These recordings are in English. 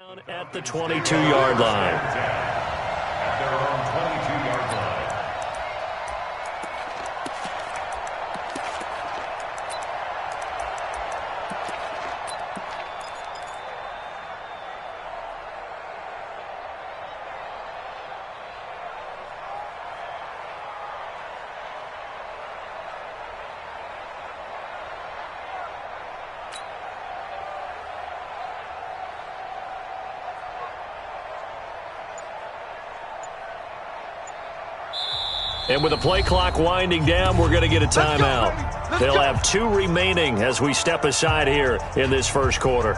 At the 22-yard line. At their own 22-yard line. And with the play clock winding down, we're going to get a timeout. They'll have 2 remaining as we step aside here in this first quarter.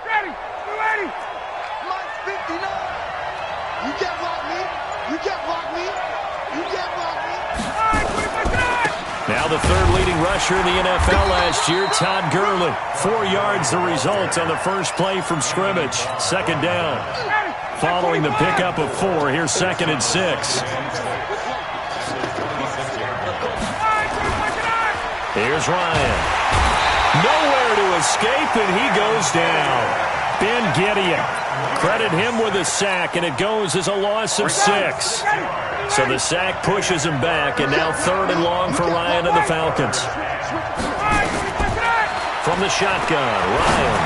Ready? Mike 59. You can't block me. You can't block me. You can't block me. All right, 25 Now the third leading rusher in the NFL last year, Todd Gurley. 4 yards the result on the first play from scrimmage. Second down. Following the pickup of 4, here's 2nd and 6. Here's Ryan. Nowhere to escape, and he goes down. Ben Gideon. Credit him with a sack, and it goes as a loss of 6. So the sack pushes him back, and now 3rd and long for Ryan and the Falcons. From the shotgun, Ryan.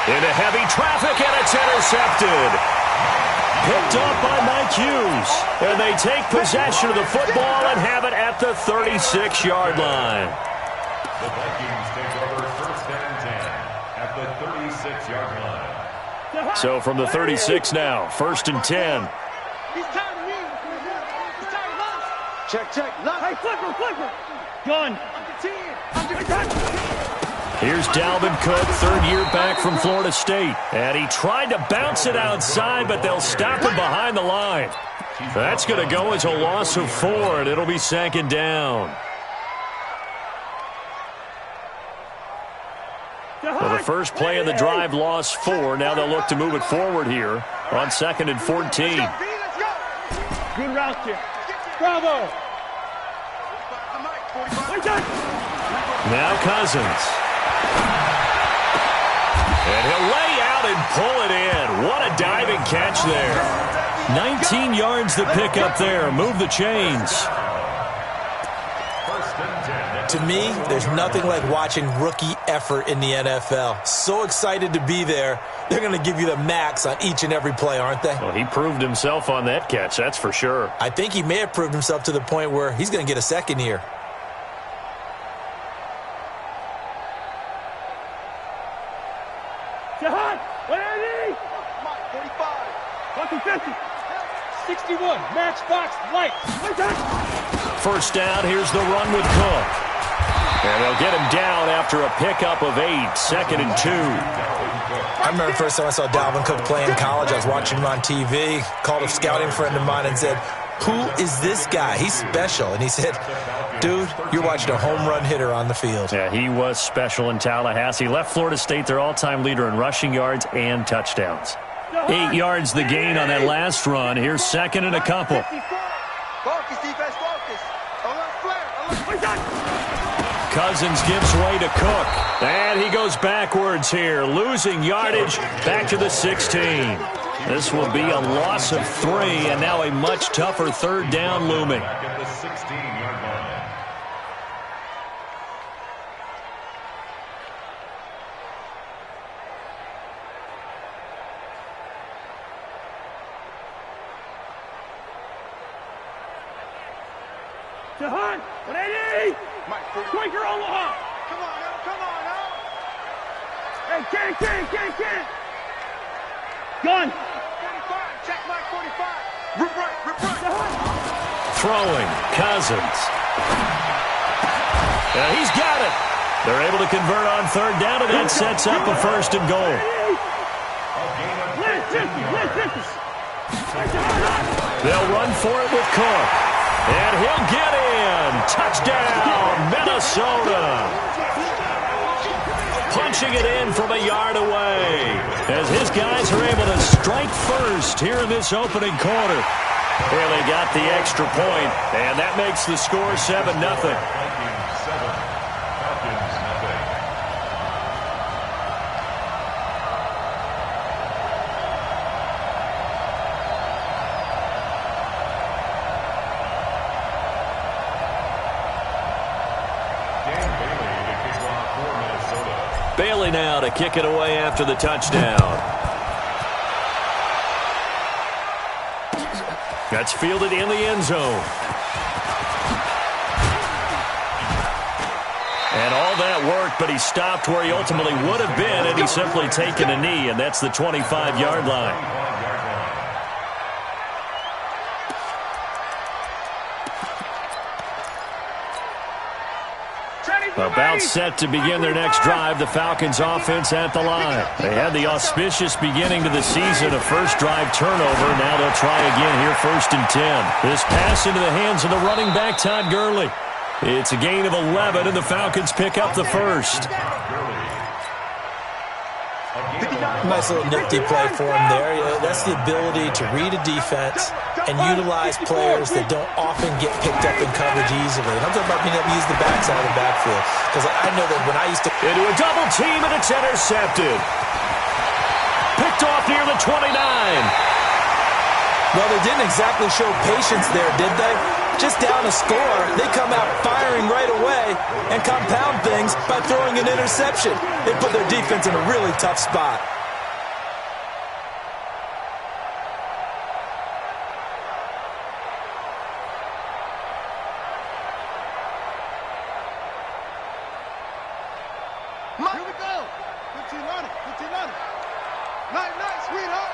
Into heavy traffic, and it's intercepted. Picked up by Mike Hughes. And they take possession of the football and have it at the 36-yard line. The Vikings take over 1st and 10 at the 36-yard line. So from the 36 now, 1st and 10. He's tired of me. He's tired of us. Check. Look. Hey, flipper. Gun. I'm the 10. Here's Dalvin Cook, 3rd year back from Florida State. And he tried to bounce it outside, but they'll stop him behind the line. That's going to go as a loss of 4, and it'll be 2nd down. Well, the first play of the drive lost 4. Now they'll look to move it forward here on 2nd and 14. Good route here. Bravo. Now Cousins. And he'll lay out and pull it in. What a diving catch there. 19 yards to pick up there. Move the chains. To me, there's nothing like watching rookie effort in the NFL. So excited to be there. They're going to give you the max on each and every play, aren't they? Well, he proved himself on that catch, that's for sure. I think he may have proved himself to the point where he's going to get a second here. Jahan, 180. 45. 150. 61. Matchbox light. First down, here's the run with Cook. And they'll get him down after a pickup of 8, 2nd and 2. I remember the first time I saw Dalvin Cook play in college. I was watching him on TV, called a scouting friend of mine and said, "Who is this guy? He's special." And he said, "Dude, you're watching a home run hitter on the field." Yeah, he was special in Tallahassee. Left Florida State their all-time leader in rushing yards and touchdowns. 8 yards the gain on that last run. Here's second and a couple. Focus, defense, focus. Cousins gives way to Cook. And he goes backwards here, losing yardage back to the 16. This will be a loss of 3, and now a much tougher third down looming. Back at the 16-yard line. Jahan, 180! Quicker, Omaha! Come on now, come on now. Hey, Ken! Gun! 45, check Mike 45. Rip right. Throwing, Cousins. And he's got it. They're able to convert on third down, and that sets up a first and goal. They'll run for it with Cook. And he'll get in. Touchdown, Minnesota. Punching it in from a yard away as his guys are able to strike first here in this opening quarter. Well, they got the extra point, and that makes the score 7-0. Bailey now to kick it away after the touchdown. That's fielded in the end zone. And all that worked, but he stopped where he ultimately would have been, and he's simply taken a knee, and that's the 25-yard line. About set to begin their next drive, the Falcons offense at the line. They had the auspicious beginning to the season, a first drive turnover. Now they'll try again here, 1st and 10. This pass into the hands of the running back, Todd Gurley. It's a gain of 11, and the Falcons pick up the first. Nice little nifty play for him there. That's the ability to read a defense and utilize players that don't often get picked up in coverage easily. And I'm talking about being able to use the backside of the backfield. Because I know that when I used to... Into a double team, and it's intercepted. Picked off near the 29. Well, they didn't exactly show patience there, did they? Just down a score, they come out firing right away and compound things by throwing an interception. They put their defense in a really tough spot. Here we go. 1500. Nice, sweetheart.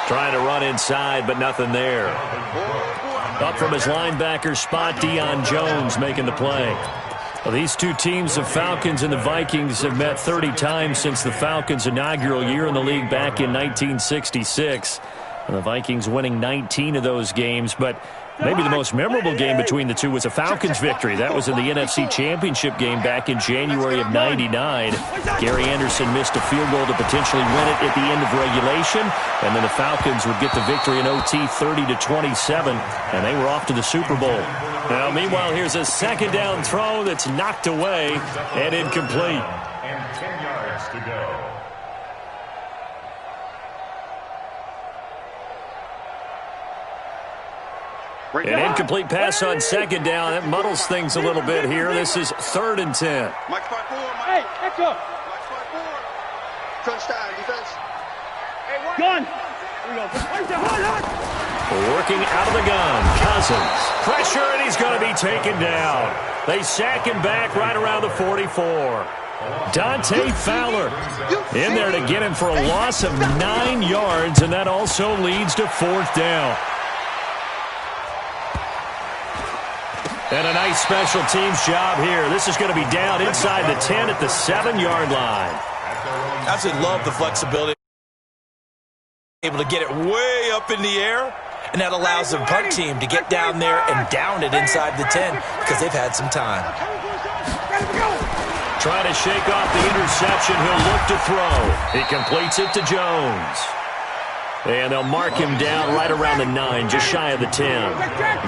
Trying to run inside, but nothing there. Up from his linebacker spot, Deion Jones making the play. Well, these two teams, the Falcons and the Vikings, have met 30 times since the Falcons' inaugural year in the league back in 1966. And the Vikings winning 19 of those games, but maybe the most memorable game between the two was a Falcons victory. That was in the NFC Championship game back in January of '99. Gary Anderson missed a field goal to potentially win it at the end of regulation, and then the Falcons would get the victory in OT 30-27, and they were off to the Super Bowl. Now, meanwhile, here's a second down throw that's knocked away and incomplete. And 10 yards to go. An incomplete pass on second down. That muddles things a little bit here. This is 3rd and 10. Mike spot 4. Hey, echo. Mike spot 4. Touchdown, defense. Gun. Here we go. Working out of the gun. Cousins. Pressure, and he's going to be taken down. They sack him back right around the 44. Dante Fowler in there to get him for a loss of 9 yards, and that also leads to 4th down. And a nice special teams job here. This is going to be down inside the 10 at the 7-yard line. I absolutely love the flexibility. Able to get it way up in the air, and that allows the punt team to get down there and down it inside the 10 because they've had some time. trying to shake off the interception. He'll look to throw. He completes it to Jones. And they'll mark him down right around the 9, just shy of the 10.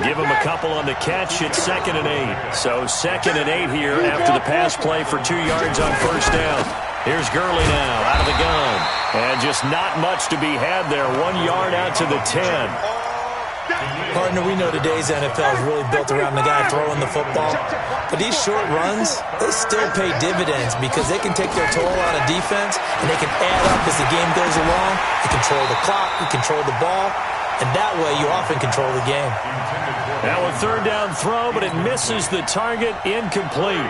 Give him a couple on the catch. It's 2nd and 8. So 2nd and 8 here after the pass play for 2 yards on first down. Here's Gurley now out of the gun. And just not much to be had there. 1 yard out to the 10. Partner, we know today's NFL is really built around the guy throwing the football. But these short runs, they still pay dividends because they can take their toll on a defense and they can add up as the game goes along. You control the clock, you control the ball, and that way you often control the game. Now a 3rd down throw, but it misses the target, incomplete.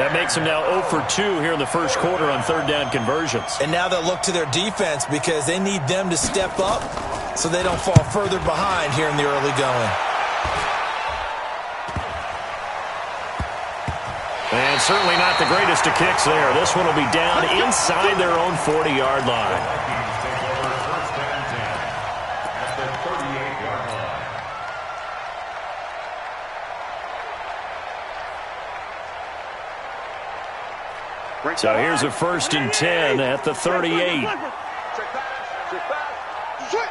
That makes them now 0 for 2 here in the first quarter on 3rd down conversions. And now they'll look to their defense because they need them to step up so they don't fall further behind here in the early going. And certainly not the greatest of kicks there. This one will be down inside their own 40-yard line. So here's a 1st and 10 at the 38.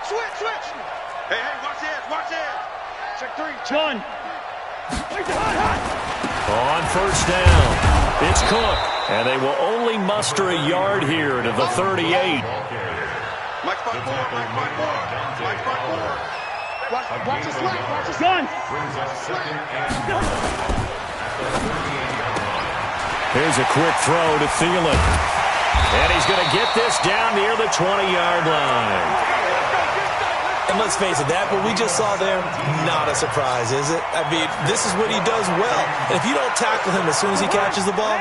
Switch. Hey, watch this. Check 3. John. On first down, it's Cook. And they will only muster a yard here to the 38. Mike's by 4. Watch his left. John. Here's a quick throw to Thielen. And he's going to get this down near the 20-yard line. And let's face it, that what we just saw there, not a surprise, is it? I mean, this is what he does well. And if you don't tackle him as soon as he catches the ball,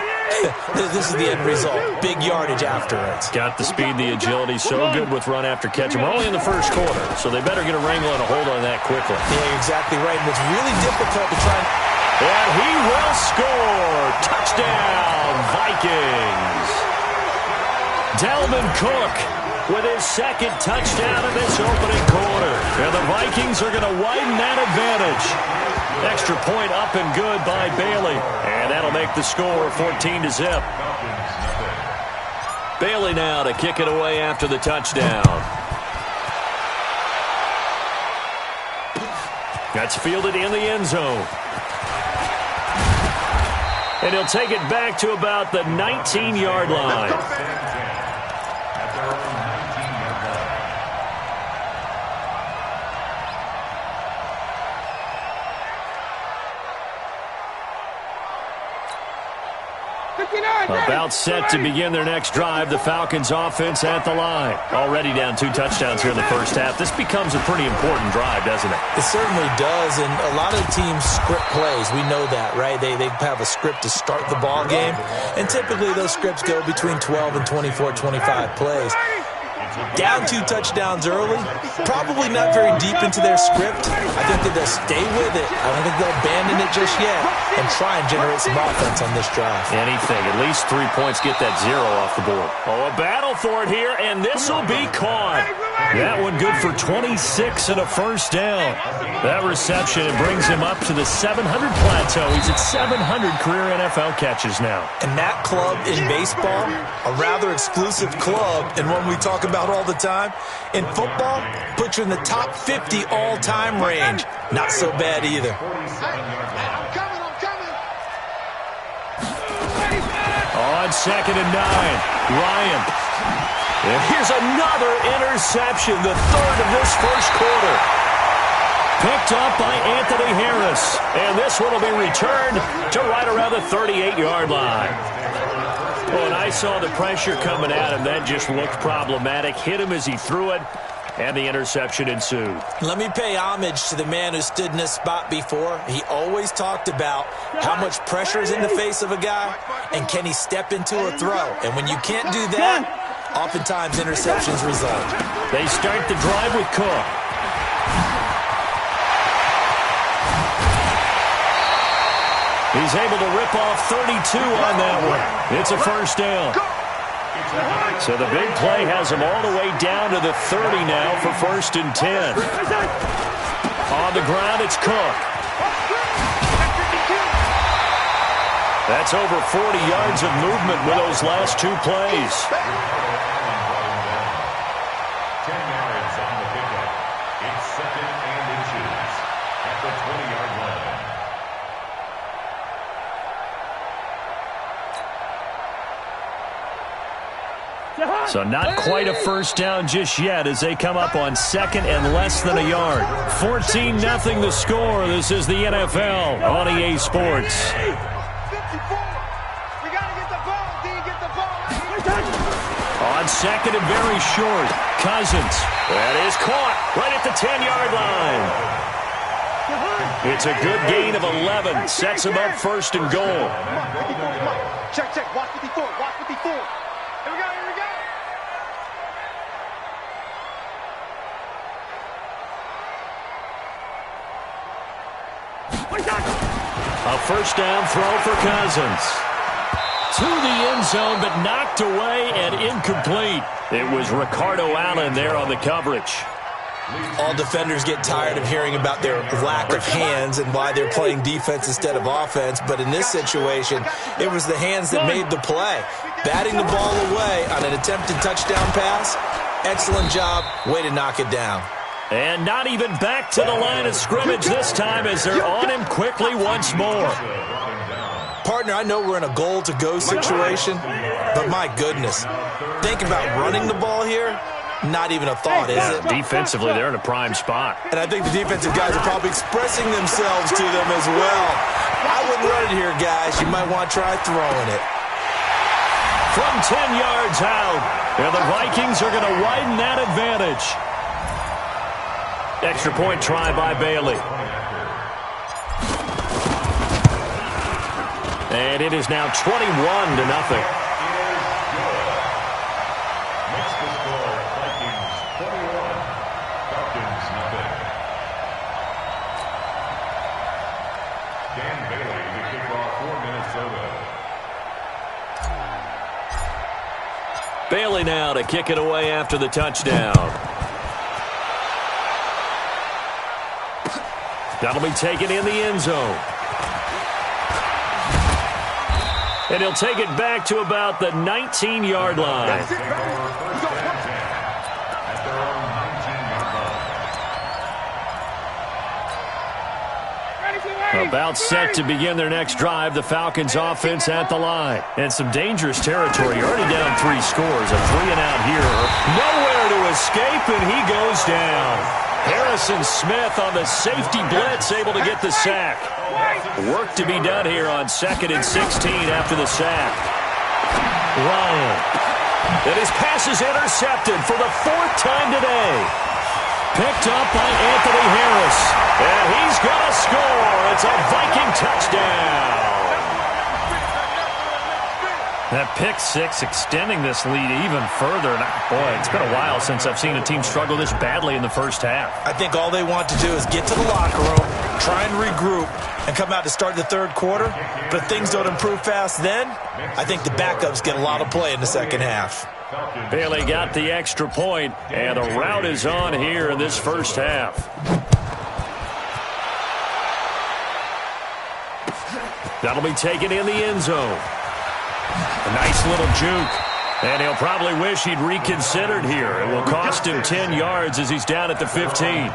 this is the end result. Big yardage after it. Got the speed, the agility, so good with run after catch. And we're only in the first quarter, so they better get a wrangle and a hold on that quickly. Yeah, you're exactly right. And it's really difficult to try and he will score. Touchdown, Vikings. Dalvin Cook with his 2nd touchdown of this opening quarter. And the Vikings are going to widen that advantage. Extra point up and good by Bailey. And that'll make the score 14-0. Bailey now to kick it away after the touchdown. That's fielded in the end zone. And he'll take it back to about the 19-yard line. About set to begin their next drive. The Falcons offense at the line. Already down 2 touchdowns here in the first half. This becomes a pretty important drive, doesn't it? It certainly does, and a lot of teams script plays. We know that, right? They have a script to start the ball game, and typically those scripts go between 12 and 24, 25 plays. Down 2 touchdowns early, probably not very deep into their script. I think that they'll stay with it. I don't think they'll abandon it just yet and try and generate some offense on this drive. Anything. At least 3 points, get that 0 off the board. Oh, a battle for it here, and this will be caught. That one good for 26 and a first down. That reception, it brings him up to the 700 plateau. He's at 700 career NFL catches now. And that club in baseball, a rather exclusive club, and one we talk about all the time. In football, put you in the top 50 all-time range. Not so bad either. I'm coming. On 2nd and 9, Ryan. And here's another interception, the 3rd of this first quarter. Picked up by Anthony Harris. And this one will be returned to right around the 38-yard line. Well, and I saw the pressure coming at him. That just looked problematic. Hit him as he threw it, and the interception ensued. Let me pay homage to the man who stood in this spot before. He always talked about how much pressure is in the face of a guy, and can he step into a throw. And when you can't do that, oftentimes interceptions result. They start the drive with Cook. He's able to rip off 32 on that one. It's a first down. So the big play has him all the way down to the 30 now for 1st and 10. On the ground, it's Cook. That's over 40 yards of movement with those last 2 plays. 10 yards on the pickup. It's 2nd and inches at the 20-yard line. So not quite a first down just yet as they come up on 2nd and less than a yard. 14-0 the score. This is the NFL on EA Sports. 54. We got to get the ball. D, get the ball. On 2nd and very short. Cousins. That is caught right at the 10-yard line. It's a good gain of 11. Sets him up 1st and goal. Come on, 54, come on. Check, check. Watch 54. Watch 54. Here we go, here we go. A first down throw for Cousins. To the end zone, but knocked away and incomplete. It was Ricardo Allen there on the coverage. All defenders get tired of hearing about their lack of hands and why they're playing defense instead of offense. But in this situation, it was the hands that made the play. Batting the ball away on an attempted touchdown pass. Excellent job. Way to knock it down. And not even back to the line of scrimmage this time as they're on him quickly once more. Partner, I know we're in a goal-to-go situation, but my goodness. Think about running the ball here. Not even a thought, is it? Defensively, they're in a prime spot. And I think the defensive guys are probably expressing themselves to them as well. I wouldn't run it here, guys. You might want to try throwing it. From 10 yards out, and the Vikings are going to widen that advantage. Extra point try by Bailey. And it is now 21-0. Bailey now to kick it away after the touchdown. That'll be taken in the end zone. And he'll take it back to about the 19-yard line. About set to begin their next drive, the Falcons offense at the line. And some dangerous territory. Already down 3 scores. A 3-and-out here. Nowhere to escape, and he goes down. Harrison Smith on the safety blitz, able to get the sack. Work to be done here on 2nd and 16 after the sack. Ryan. And his pass is intercepted for the 4th time today. Picked up by Anthony Harris. And he's going to score. It's a Viking touchdown. That pick 6 extending this lead even further. And boy, it's been a while since I've seen a team struggle this badly in the first half. I think all they want to do is get to the locker room, try and regroup, and come out to start the 3rd quarter. But if things don't improve fast then, I think the backups get a lot of play in the 2nd half. Bailey got the extra point, and the route is on here in this first half. That'll be taken in the end zone. A nice little juke. And he'll probably wish he'd reconsidered here. It will cost him 10 yards as he's down at the 15.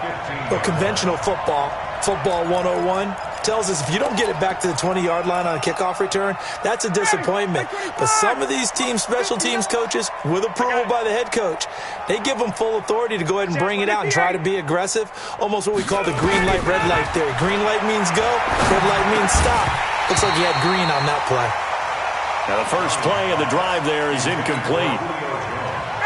Well, conventional football 101, tells us if you don't get it back to the 20-yard line on a kickoff return, that's a disappointment. But some of these teams, special teams coaches, with approval by the head coach, they give them full authority to go ahead and bring it out and try to be aggressive. Almost what we call the green light, red light theory. Green light means go, red light means stop. Looks like you had green on that play. Now the first play of the drive there is incomplete.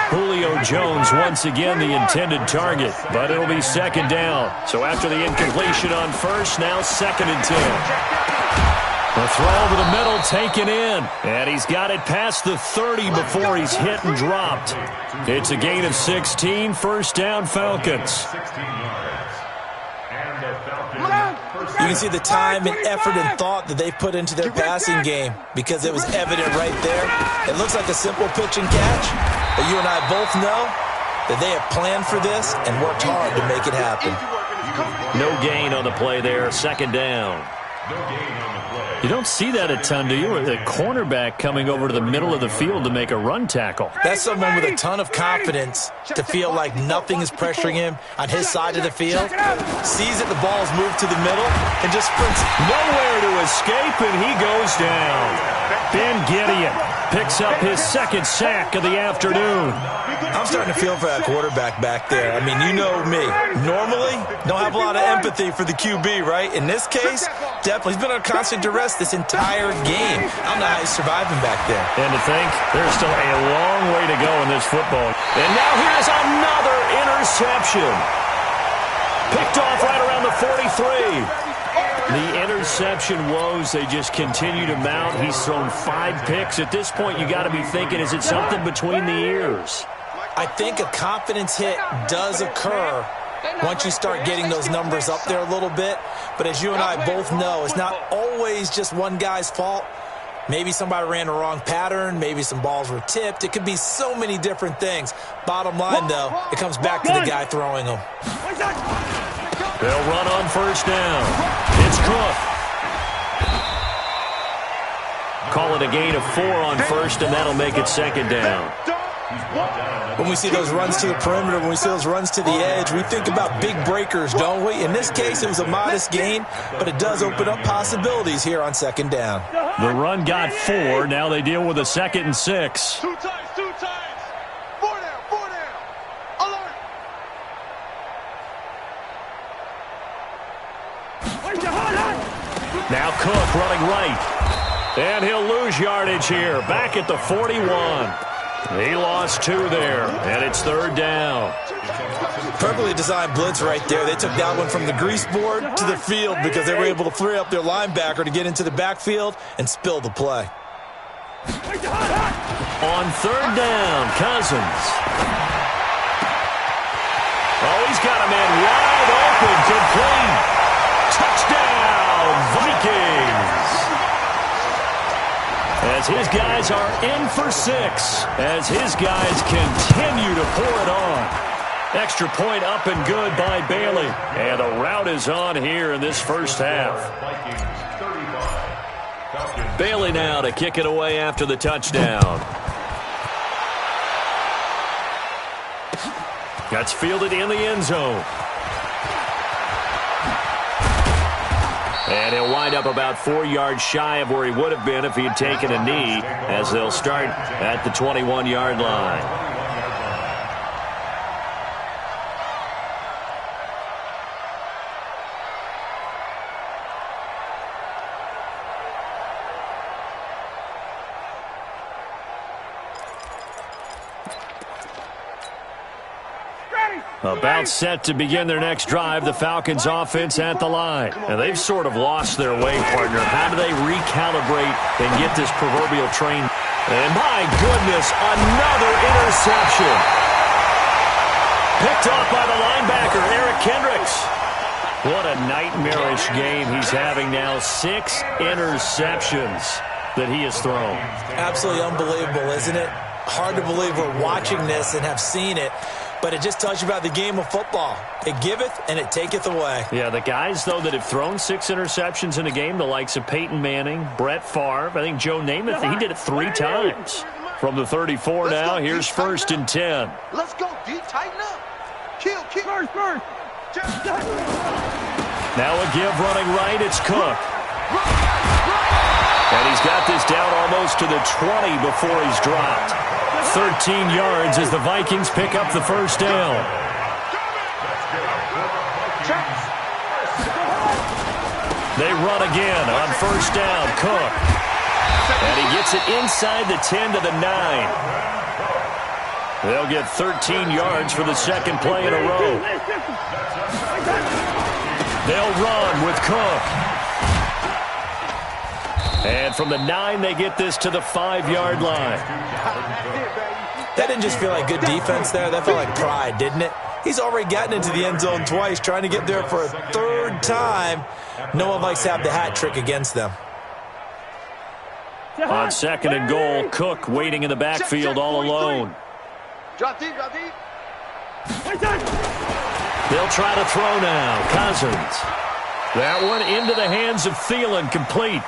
Julio Jones once again the intended target, but it'll be 2nd down. So after the incompletion on first, now 2nd and 10. The throw over the middle taken in, and he's got it past the 30 before he's hit and dropped. It's a gain of 16, 1st down Falcons. You can see the time and effort and thought that they've put into their passing game because it was evident right there. It looks like a simple pitch and catch, but you and I both know that they have planned for this and worked hard to make it happen. No gain on the play there, 2nd down. No gain on the play. You don't see that a ton, do you? With a cornerback coming over to the middle of the field to make a run tackle. That's someone with a ton of confidence to feel like nothing is pressuring him on his side of the field. Sees that the ball's moved to the middle and just sprints. Nowhere to escape, and he goes down. Ben Gideon picks up his second sack of the afternoon. I'm starting to feel for that quarterback back there. I mean, you know me. Normally, don't have a lot of empathy for the QB, right? In this case, definitely. He's been on constant duress this entire game. I don't know how he's surviving back there. And to think, there's still a long way to go in this football. And now here's another interception. Picked off right around the 43. The interception woes, they just continue to mount. He's thrown 5 picks. At this point, you got to be thinking, is it something between the ears? I think a confidence hit does occur once you start getting those numbers up there a little bit. But as you and I both know, it's not always just one guy's fault. Maybe somebody ran the wrong pattern. Maybe some balls were tipped. It could be so many different things. Bottom line, though, it comes back to the guy throwing them. They'll run on first down. It's Cook. Call it a gain of 4 on first, and that'll make it second down. When we see those runs to the perimeter, when we see those runs to the edge, we think about big breakers, don't we? In this case, it was a modest gain, but it does open up possibilities here on second down. The run got 4. Now they deal with a 2nd and 6. 2 times. 4 down. Alert. Now Cook running right. And he'll lose yardage here. Back at the 41. He lost 2 there, and it's third down. Perfectly designed blitz right there. They took that one from the grease board to the field because they were able to free up their linebacker to get into the backfield and spill the play. On third down, Cousins. Oh, he's got a man wide open, complete. Touchdown, Vikings. As his guys are in for 6, as his guys continue to pour it on. Extra point up and good by Bailey. And the route is on here in this first half. Bailey now to kick it away after the touchdown. That's fielded in the end zone. And he'll wind up about 4 yards shy of where he would have been if he had taken a knee, as they'll start at the 21-yard line. About set to begin their next drive, the Falcons offense at the line. And they've sort of lost their way, partner. How do they recalibrate and get this proverbial train? And my goodness, another interception. Picked off by the linebacker, Eric Kendricks. What a nightmarish game he's having now. 6 interceptions that he has thrown. Absolutely unbelievable, isn't it? Hard to believe we're watching this and have seen it. But it just tells you about the game of football. It giveth and it taketh away. Yeah, the guys, though, that have thrown 6 interceptions in a game, the likes of Peyton Manning, Brett Favre, I think Joe Namath, he did it 3 times. From the 34 now, here's first and 10. Let's go, D. Tighten up. Kill. First. Now a give running right, it's Cook. And he's got this down almost to the 20 before he's dropped. 13 yards as the Vikings pick up the first down. They run again on first down, Cook. And he gets it inside the 10 to the 9. They'll get 13 yards for the second play in a row. They'll run with Cook. And from the 9, they get this to the 5-yard line. That didn't just feel like good defense there. That felt like pride, didn't it? He's already gotten into the end zone twice, trying to get there for a 3rd time. No one likes to have the hat trick against them. On second and goal, Cook waiting in the backfield all alone. Drop deep. They'll try to throw now. Cousins. That one into the hands of Thielen, complete.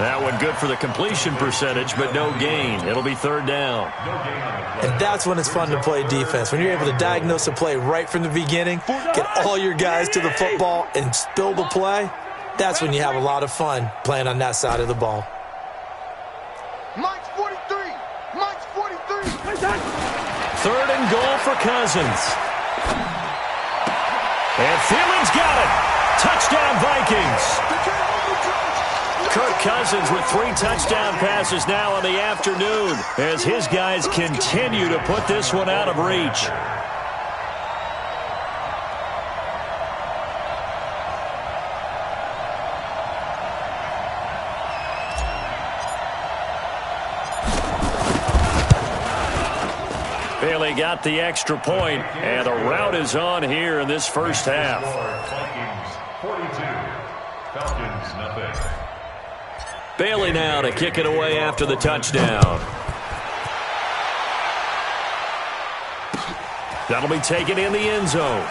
That one good for the completion percentage, but no gain. It'll be third down. And that's when it's fun to play defense. When you're able to diagnose a play right from the beginning, get all your guys to the football, and spill the play, that's when you have a lot of fun playing on that side of the ball. Mike's 43. Mike's 43. Third and goal for Cousins. And Thielen's got it. Touchdown, Vikings. Kirk Cousins with 3 touchdown passes now in the afternoon as his guys continue to put this one out of reach. Bailey got the extra point, and the route is on here in this first half. Vikings 42, Falcons nothing. Bailey now to kick it away after the touchdown. That'll be taken in the end zone.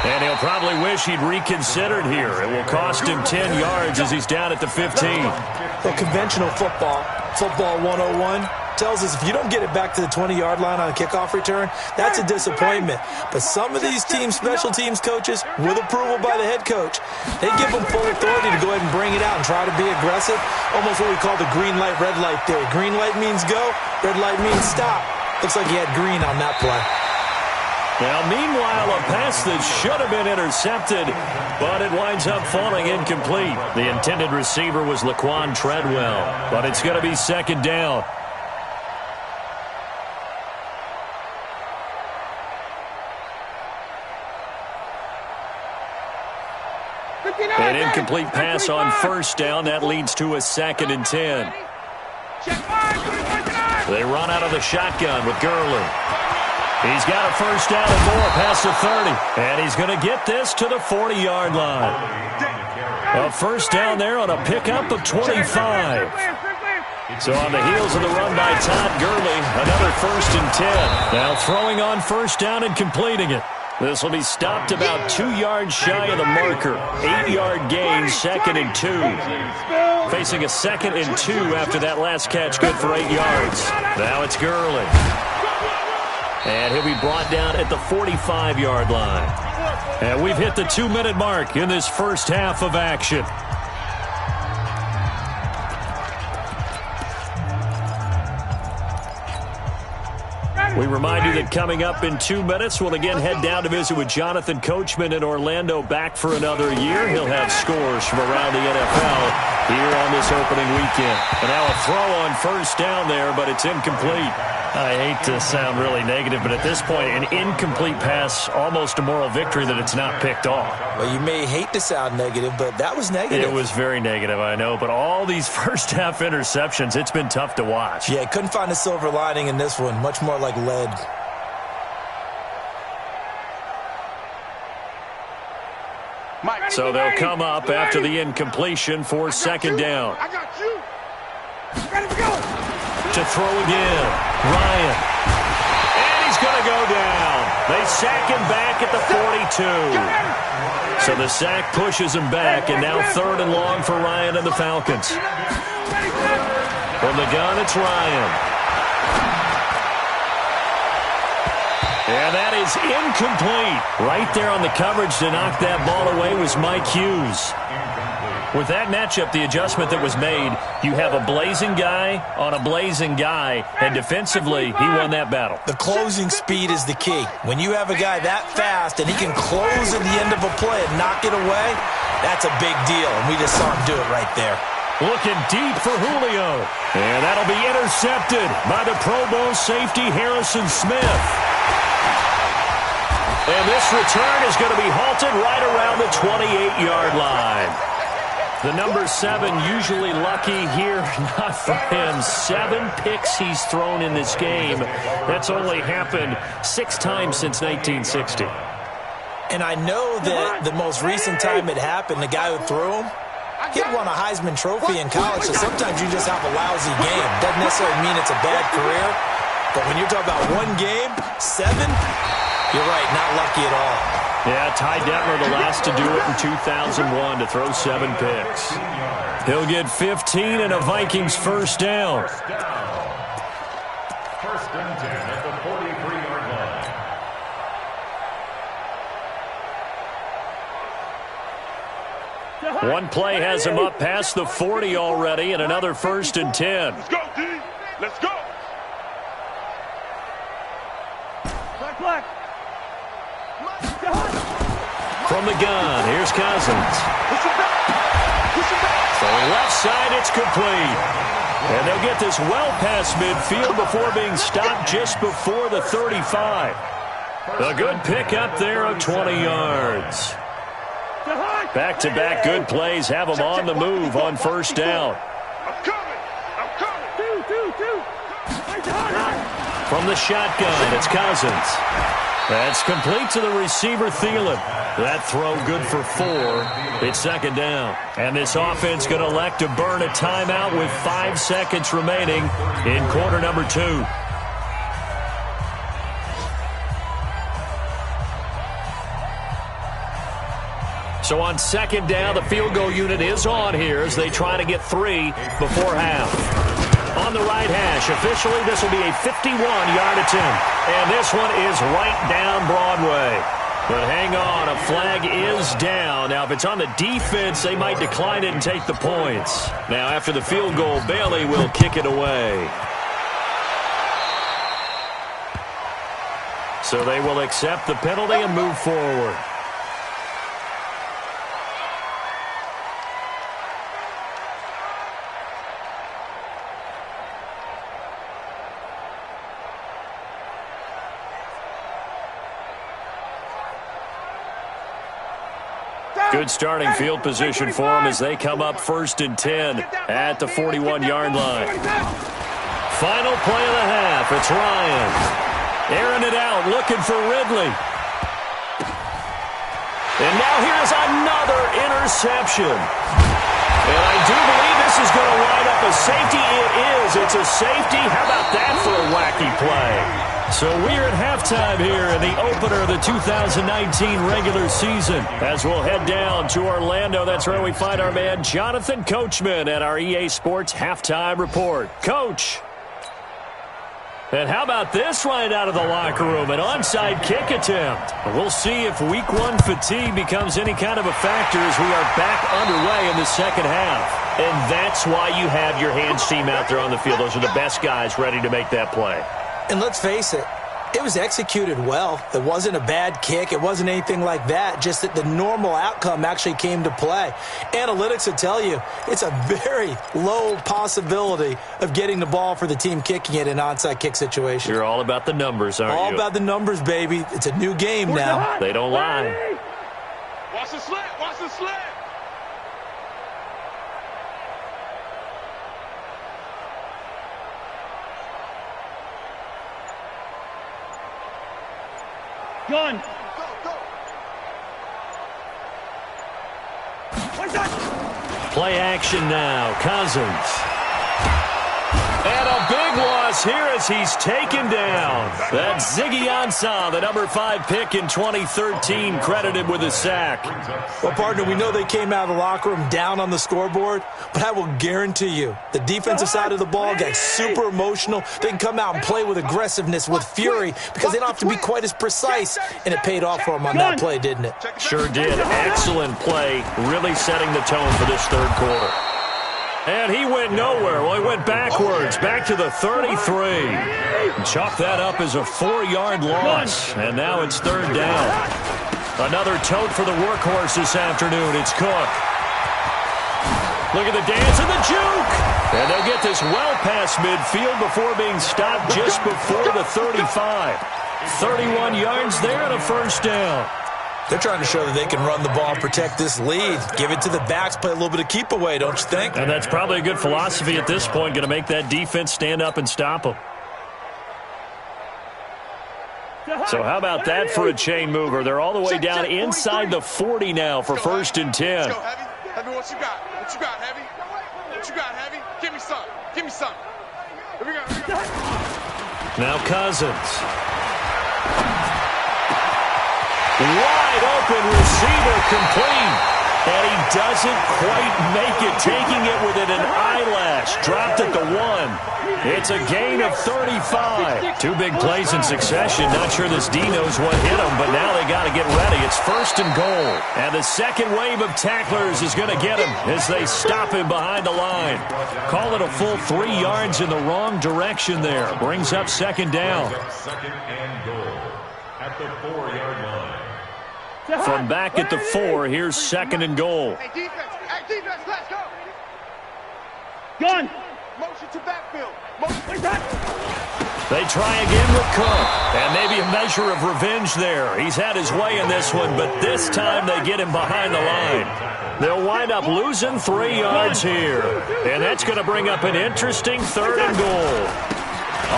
And he'll probably wish he'd reconsidered here. It will cost him 10 yards as he's down at the 15. Well, conventional football 101, tells us if you don't get it back to the 20-yard line on a kickoff return, that's a disappointment. But some of these teams, special teams coaches, with approval by the head coach, they give them full authority to go ahead and bring it out and try to be aggressive. Almost what we call the green light, red light theory. Green light means go, red light means stop. Looks like he had green on that play. Now, meanwhile, a pass that should have been intercepted, but it winds up falling incomplete. The intended receiver was Laquan Treadwell, but it's going to be second down. An incomplete pass on first down. That leads to a 2nd and 10. They run out of the shotgun with Gurley. He's got a first down and more past the 30. And he's going to get this to the 40-yard line. A first down there on a pickup of 25. So on the heels of the run by Todd Gurley, another 1st and 10. Now throwing on first down and completing it. This will be stopped about 2 yards shy of the marker. 8-yard gain, 2nd and 2. Facing a 2nd and 2 after that last catch, good for 8 yards. Now it's Gurley. And he'll be brought down at the 45-yard line. And we've hit the 2-minute mark in this first half of action. We remind you that coming up in 2 minutes, we'll again head down to visit with Jonathan Coachman in Orlando, back for another year. He'll have scores from around the NFL here on this opening weekend. And now a throw on first down there, but it's incomplete. I hate to sound really negative, but at this point, an incomplete pass, almost a moral victory that it's not picked off. Well, you may hate to sound negative, but that was negative. It was very negative, I know, but all these first-half interceptions, it's been tough to watch. Yeah, couldn't find a silver lining in this one, much more like lead. So they'll come up after the incompletion for second down. I got you. Ready to go. To throw again, Ryan. And he's going to go down. They sack him back at the 42. So the sack pushes him back, and now 3rd and long for Ryan and the Falcons. From the gun, it's Ryan. And that is incomplete. Right there on the coverage to knock that ball away was Mike Hughes. With that matchup, the adjustment that was made, you have a blazing guy on a blazing guy, and defensively, he won that battle. The closing speed is the key. When you have a guy that fast and he can close at the end of a play and knock it away, that's a big deal, and we just saw him do it right there. Looking deep for Julio. And that'll be intercepted by the Pro Bowl safety Harrison Smith. And this return is going to be halted right around the 28-yard line. The number 7 usually lucky here, not for him. 7 picks he's thrown in this game. That's only happened 6 times since 1960. And I know that the most recent time it happened, the guy who threw him, he had won a Heisman Trophy in college, so sometimes you just have a lousy game. Doesn't necessarily mean it's a bad career, but when you're talking about one game, 7, you're right, not lucky at all. Yeah, Ty Detmer, the last to do it in 2001, to throw 7 picks. He'll get 15 and a Vikings first down. First and 10 at the 43-yard line. One play has him up past the 40 already, and another first and 10. Let's go, D. Let's go. Black. From the gun, here's Cousins. Throwing left side, it's complete. And they'll get this well past midfield before being stopped just before the 35. A good pickup there of 20 yards. Back-to-back good plays have them on the move on first down. I'm coming. Two. From the shotgun, it's Cousins. That's complete to the receiver, Thielen. That throw good for 4. It's second down. And this offense going to elect to burn a timeout with 5 seconds remaining in quarter number 2. So on second down, the field goal unit is on here as they try to get 3 before half. On the right hash, officially this will be a 51-yard attempt. And this one is right down Broadway. But hang on, a flag is down. Now, if it's on the defense, they might decline it and take the points. Now, after the field goal, Bailey will kick it away. So they will accept the penalty and move forward. Good starting field position for them as they come up first and 10 at the 41-yard line. Final play of the half. It's Ryan. Airing it out, looking for Ridley. And now here's another interception. And I do believe this is going to wind up a safety. It is. It's a safety. How about that for a wacky play? So we're at halftime here in the opener of the 2019 regular season. As we'll head down to Orlando, that's where we find our man Jonathan Coachman at our EA Sports Halftime Report. Coach. And how about this right out of the locker room? An onside kick attempt. We'll see if week 1 fatigue becomes any kind of a factor as we are back underway in the second half. And that's why you have your hands team out there on the field. Those are the best guys ready to make that play. And let's face it, it was executed well. It wasn't a bad kick. It wasn't anything like that. Just that the normal outcome actually came to play. Analytics will tell you it's a very low possibility of getting the ball for the team kicking it in an onside kick situation. You're all about the numbers, aren't you? All about the numbers, baby. It's a new game now. They don't lie. Watch the slant. Watch the slant. Gun. Play action now. Cousins. And a big loss here as he's taken down. That's Ziggy Ansah, the number 5 pick in 2013, credited with a sack. Well, partner, we know they came out of the locker room down on the scoreboard, but I will guarantee you the defensive side of the ball got super emotional. They can come out and play with aggressiveness, with fury, because they don't have to be quite as precise, and it paid off for them on that play, didn't it? Sure did. Excellent play, really setting the tone for this third quarter. And he went nowhere. Well, he went backwards, back to the 33. Chalk that up as a 4-yard loss. And now it's third down. Another tote for the workhorse this afternoon. It's Cook. Look at the dance and the juke. And they'll get this well past midfield before being stopped just before the 35. 31 yards there and a first down. They're trying to show that they can run the ball and protect this lead. Give it to the backs, play a little bit of keep away, don't you think? And that's probably a good philosophy at this point, going to make that defense stand up and stop them. So how about that for a chain mover? They're all the way down inside the 40 now for first and 10. Let's go, Heavy. Heavy, what you got? What you got, Heavy? What you got, Heavy? Give me some. Give me some. Here we go. Here we go. Now Cousins. Wide open receiver complete. And he doesn't quite make it, taking it within an eyelash. Dropped at the 1. It's a gain of 35. 2 big plays in succession. Not sure this D knows what hit him, but now they got to get ready. It's 1st and goal. And the second wave of tacklers is going to get him as they stop him behind the line. Call it a full 3 yards in the wrong direction there. Brings up 2nd down. 2nd and goal at the 4-yard line. From back at the 4, here's 2nd and goal. Hey, defense, let's go. Gun. Motion to backfield. Motion. They try again with Cook. And maybe a measure of revenge there. He's had his way in this one, but this time they get him behind the line. They'll wind up losing 3 yards here. And that's going to bring up an interesting 3rd and goal.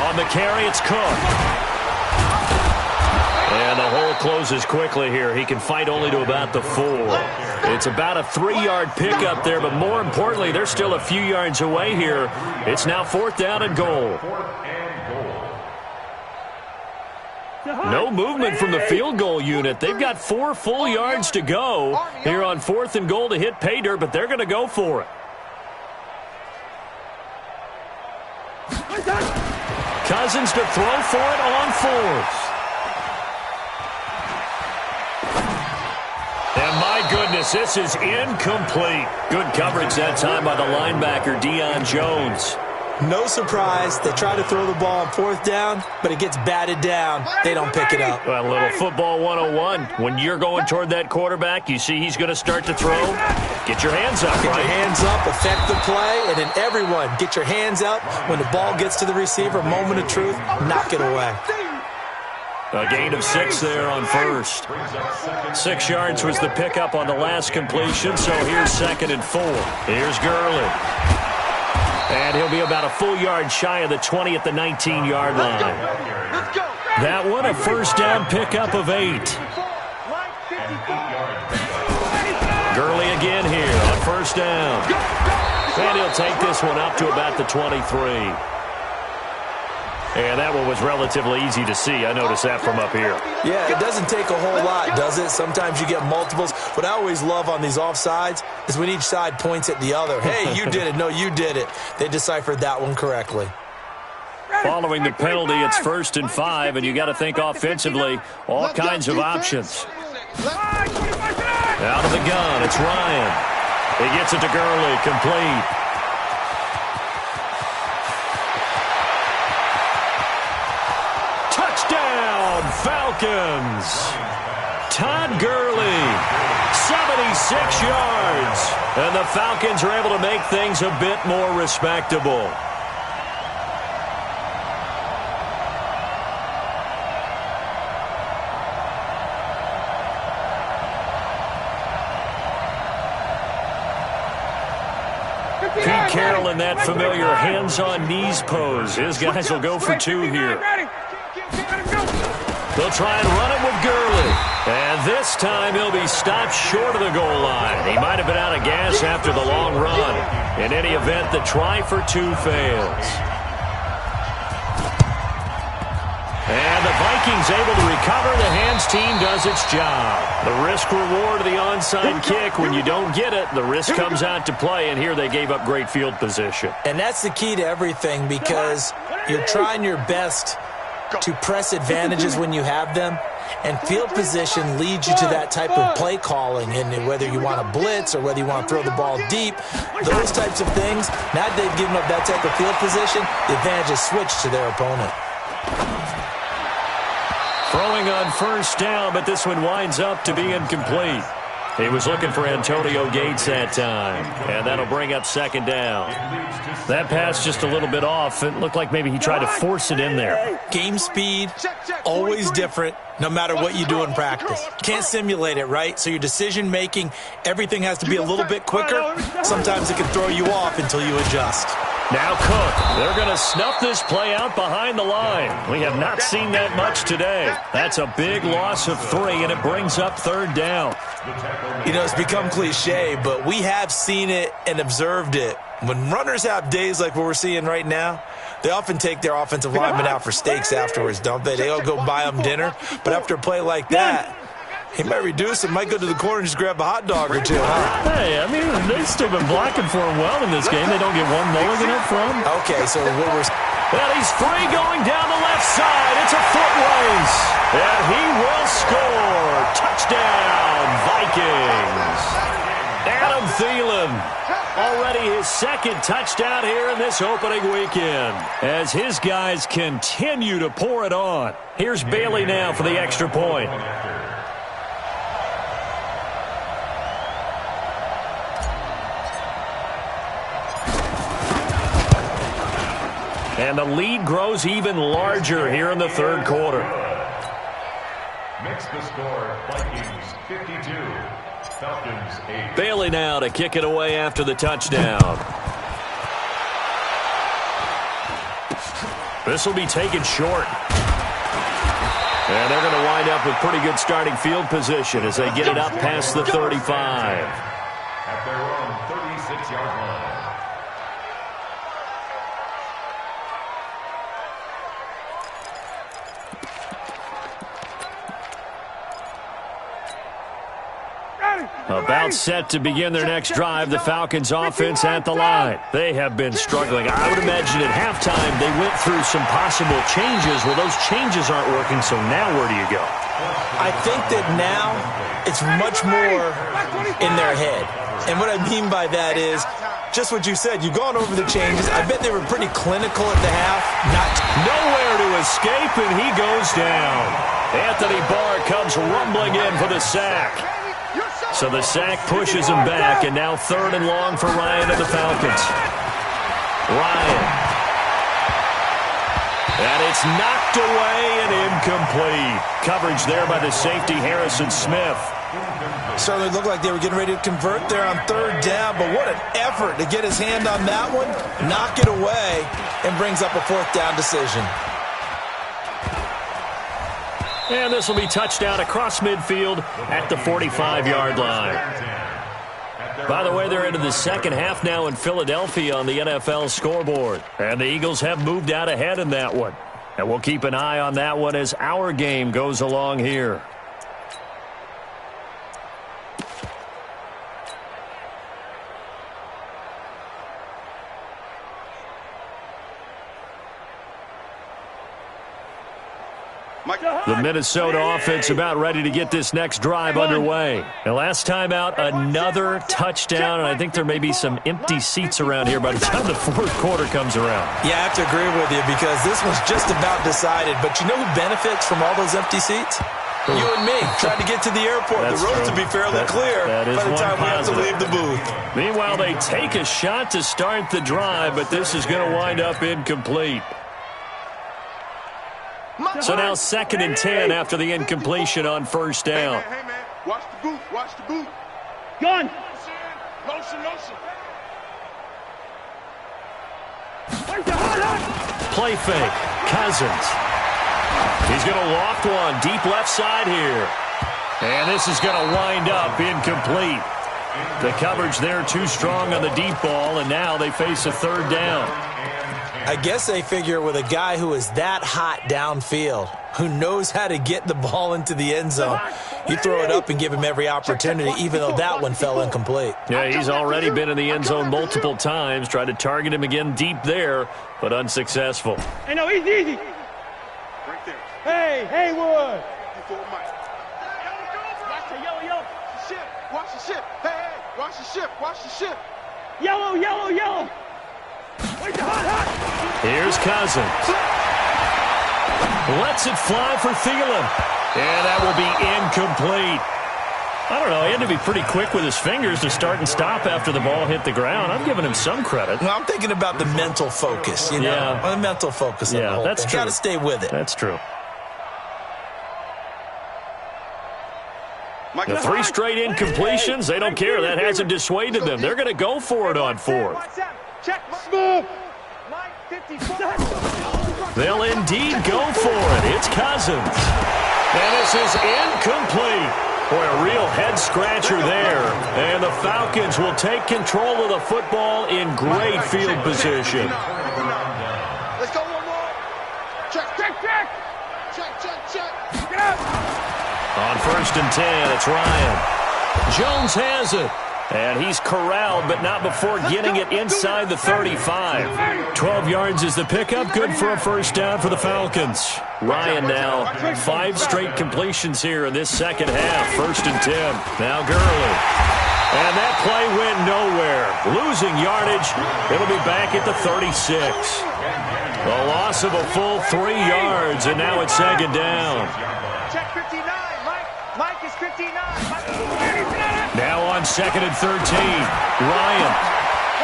On the carry, it's Cook. And the hole closes quickly here. He can fight only to about the 4. It's about a 3-yard pickup there, but more importantly, they're still a few yards away here. It's now 4th down and goal. No movement from the field goal unit. They've got 4 full yards to go here on 4th and goal to hit pay dirt, but they're going to go for it. Cousins to throw for it on 4th. And my goodness, this is incomplete. Good coverage that time by the linebacker, Deion Jones. No surprise. They try to throw the ball on 4th down, but it gets batted down. They don't pick it up. Well, a little football 101. When you're going toward that quarterback, you see he's going to start to throw. Get your hands up, Get right? your hands up, affect the play, and then everyone get your hands up. When the ball gets to the receiver, moment of truth, knock it away. A gain of 6 there on 1st. 6 yards was the pickup on the last completion, so here's 2nd and 4. Here's Gurley. And he'll be about a full yard shy of the 20 at the 19-yard line. That one, a 1st down pickup of 8. Gurley again here on 1st down. And he'll take this one up to about the 23. And that one was relatively easy to see. I noticed that from up here. Yeah, it doesn't take a whole lot, does it? Sometimes you get multiples. What I always love on these offsides is when each side points at the other. Hey, you did it. No, you did it. They deciphered that one correctly. Following the penalty, it's 1st and 5, and you got to think offensively, all kinds of options. Out of the gun, it's Ryan. He gets it to Gurley, complete. Falcons. Todd Gurley, 76 yards. And the Falcons are able to make things a bit more respectable. Pete Carroll in that familiar hands-on-knees pose. His guys will go for 2 here. They'll try and run it with Gurley. And this time he'll be stopped short of the goal line. He might have been out of gas after the long run. In any event, the try for 2 fails. And the Vikings able to recover. The hands team does its job. The risk-reward of the onside kick. When you don't get it, the risk comes out to play. And here they gave up great field position. And that's the key to everything, because you're trying your best to press advantages when you have them, and field position leads you to that type of play calling. And whether you want to blitz or whether you want to throw the ball deep, those types of things, now that they've given up that type of field position, the advantage is switched to their opponent. Throwing on 1st down, but this one winds up to be incomplete. He was looking for Antonio Gates that time, and that'll bring up 2nd down. That pass just a little bit off. It looked like maybe he tried to force it in there. Game speed, always different, no matter what you do in practice. Can't simulate it, right? So your decision-making, everything has to be a little bit quicker. Sometimes it can throw you off until you adjust. Now Cook. They're going to snuff this play out behind the line. We have not seen that much today. That's a big loss of 3, and it brings up 3rd down. You know, it's become cliche, but we have seen it and observed it. When runners have days like what we're seeing right now, they often take their offensive linemen out for steaks afterwards, don't they? They all go buy them dinner. But after a play like that, He might reduce it, might go to the corner and just grab a hot dog or two, huh? Hey, I mean, they've still been blocking for him well in this game. They don't get one mulligan up front. Okay, so what we're... And he's free going down the left side. It's a foot race. And he will score. Touchdown, Vikings. Adam Thielen. Already his second touchdown here in this opening weekend. As his guys continue to pour it on. Here's Bailey now for the extra point. And the lead grows even larger here in the third quarter. Makes the score Vikings 52, Falcons 8. Bailey now to kick it away after the touchdown. This will be taken short. And they're going to wind up with pretty good starting field position as they get it up past the 35. At their own 36-yard line. About set to begin their next drive, the Falcons offense at the line. They have been struggling. I would imagine at halftime they went through some possible changes. Well, those changes aren't working, so now where do you go? I think that now it's much more in their head. And what I mean by that is just what you said. You've gone over the changes. I bet they were pretty clinical at the half. Nowhere to escape, and he goes down. Anthony Barr comes rumbling in for the sack. So the sack pushes him back, and now 3rd and long for Ryan and the Falcons. Ryan. And it's knocked away and incomplete. Coverage there by the safety, Harrison Smith. Certainly looked like they were getting ready to convert there on 3rd down, but what an effort to get his hand on that one, knock it away, and brings up a 4th down decision. And this will be touchdown across midfield at the 45-yard line. By the way, they're into the second half now in Philadelphia on the NFL scoreboard. And the Eagles have moved out ahead in that one. And we'll keep an eye on that one as our game goes along here. The Minnesota offense about ready to get this next drive underway. And last time out, another touchdown, and I think there may be some empty seats around here by the time the 4th quarter comes around. Yeah, I have to agree with you because this one's just about decided. But you know who benefits from all those empty seats? You and me, trying to get to the airport. The roads will be fairly clear by the time we have to leave the booth. Meanwhile, they take a shot to start the drive, but this is going to wind up incomplete. So now 2nd and 10 after the incompletion on 1st down. Hey, man. Watch the boot. Watch the boot. Gun. Motion. Play fake. Cousins. He's going to loft one deep left side here. And this is going to wind up incomplete. The coverage there too strong on the deep ball, and now they face a 3rd down. I guess they figure with a guy who is that hot downfield, who knows how to get the ball into the end zone, you throw it up and give him every opportunity, even though that one fell incomplete. Yeah, he's already been in the end zone multiple times, tried to target him again deep there, but unsuccessful. Hey, no, easy. Right there. Hey, Haywood. Before Mike. Yellow. Watch the ship. Hey, watch the ship. Watch the ship. Yellow. Here's Cousins. Lets it fly for Thielen. And that will be incomplete. I don't know. He had to be pretty quick with his fingers to start and stop after the ball hit the ground. I'm giving him some credit. Well, I'm thinking about the mental focus, you know? Yeah. The mental focus on the whole that's thing. true. Got to stay with it. That's true. The 3 straight incompletions, they don't care. That hasn't dissuaded them. They're going to go for it on 4th. Check. Smooth. They'll indeed go for it. It's Cousins. And this is incomplete. Boy, a real head-scratcher there. And the Falcons will take control of the football in great field position. Let's go one more. Check. Get out. On 1st and 10, it's Ryan. Jones has it. And he's corralled, but not before getting it inside the 35. 12 yards is the pickup. Good for a first down for the Falcons. Ryan now, 5 straight completions here in this second half. 1st and 10. Now Gurley. And that play went nowhere. Losing yardage. It'll be back at the 36. A loss of a full 3 yards, and now it's 2nd down. Check 59. Mike is 59. Now on 2nd and 13, Ryan.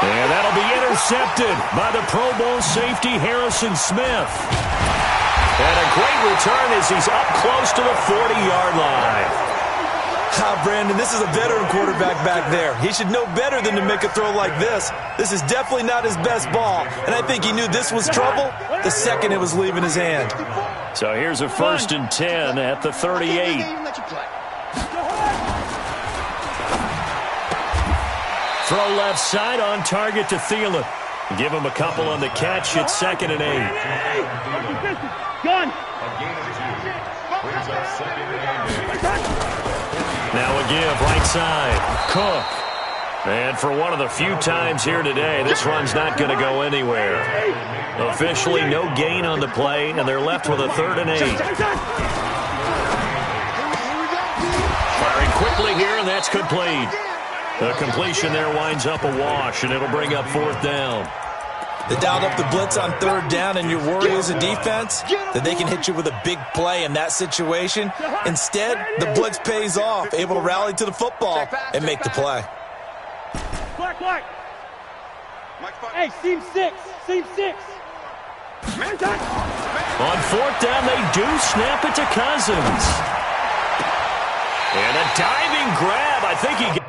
And that'll be intercepted by the Pro Bowl safety Harrison Smith. And a great return as he's up close to the 40-yard line. Brandon, this is a veteran quarterback back there. He should know better than to make a throw like this. This is definitely not his best ball, and I think he knew this was trouble the second it was leaving his hand. So here's a 1st and 10 at the 38. Throw left side on target to Thielen. Give him a couple on the catch. It's 2nd and 8. Gun. Now a give right side. Cook. And for one of the few times here today, this run's not going to go anywhere. Officially no gain on the play, and they're left with a 3rd and 8. Firing quickly here, and that's complete. The completion there winds up a wash, and it'll bring up 4th down. They dialed up the blitz on 3rd down, and your worry as a defense that they can hit you with a big play in that situation. Instead, the blitz pays off, able to rally to the football and make the play. Clark. Hey, seam 6. On 4th down, they do snap it to Cousins. And a diving grab. I think he got...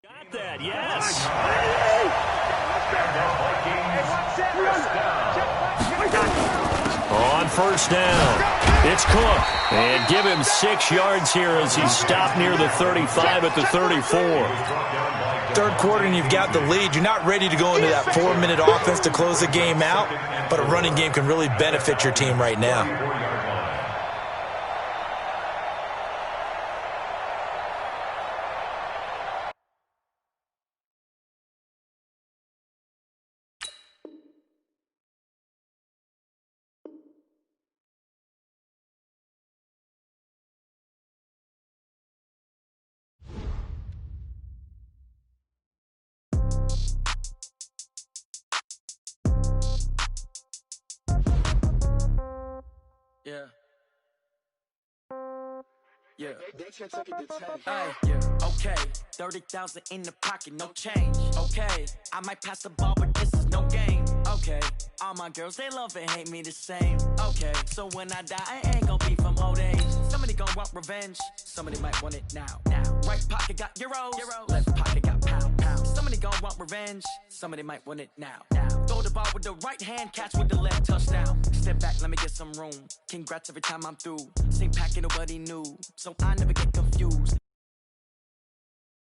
Got that, yes. On 1st down, it's Cook. And give him 6 yards here as he's stopped near the 35 at the 34. 3rd quarter and you've got the lead. You're not ready to go into that 4-minute offense to close the game out, but a running game can really benefit your team right now. Yeah. Hey, yeah. Okay, 30,000 in the pocket, no change. Okay, I might pass the ball, but this is no game. Okay, all my girls, they love and hate me the same. Okay, so when I die, I ain't gon' be from old age. Somebody gon' want revenge, somebody might want it now. Right pocket got euros, left pocket got pound. Somebody gon' want revenge, somebody might want it now. Throw the ball with the right hand, catch with the left, touchdown. Step back, let me get some room. Congrats every time I'm through. Same packet, nobody knew, so I never get confused.